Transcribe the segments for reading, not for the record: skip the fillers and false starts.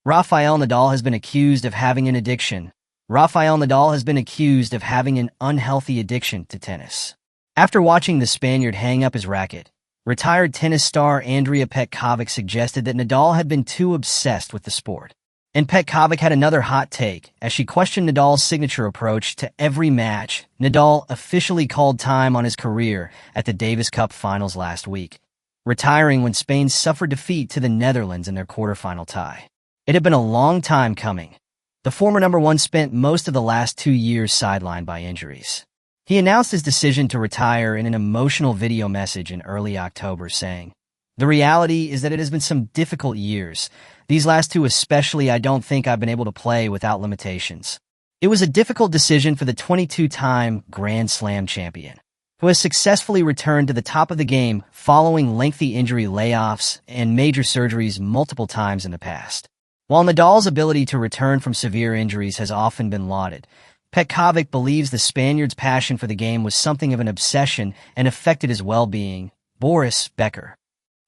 Rafael Nadal has been accused of having an addiction. Rafael Nadal has been accused of having an unhealthy addiction to tennis. After watching the Spaniard hang up his racket, retired tennis star Andrea Petkovic suggested that Nadal had been too obsessed with the sport. And Petkovic had another hot take as she questioned Nadal's signature approach to every match. Nadal officially called time on his career at the Davis Cup finals last week, retiring when Spain suffered defeat to the Netherlands in their quarterfinal tie. It had been a long time coming. The former number one spent most of the last 2 years sidelined by injuries. He announced his decision to retire in an emotional video message in early October, saying, "The reality is that it has been some difficult years. These last two especially, I don't think I've been able to play without limitations." It was a difficult decision for the 22-time Grand Slam champion, who has successfully returned to the top of the game following lengthy injury layoffs and major surgeries multiple times in the past. While Nadal's ability to return from severe injuries has often been lauded, Petkovic believes the Spaniard's passion for the game was something of an obsession and affected his well-being. Boris Becker: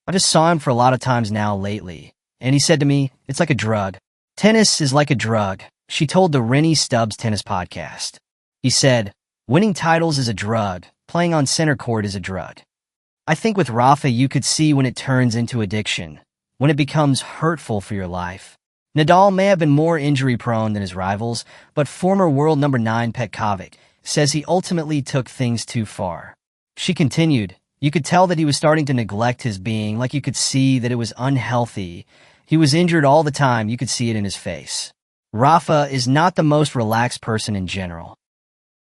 "I just saw him for a lot of times now lately, and he said to me, it's like a drug. Tennis is like a drug," she told the Rennie Stubbs Tennis Podcast. He said, "Winning titles is a drug. Playing on center court is a drug. I think with Rafa you could see when it turns into addiction, when it becomes hurtful for your life." Nadal may have been more injury-prone than his rivals, but former world number 9 Petkovic says he ultimately took things too far. She continued, "You could tell that he was starting to neglect his being, like you could see that it was unhealthy. He was injured all the time, you could see it in his face." Rafa is not the most relaxed person in general.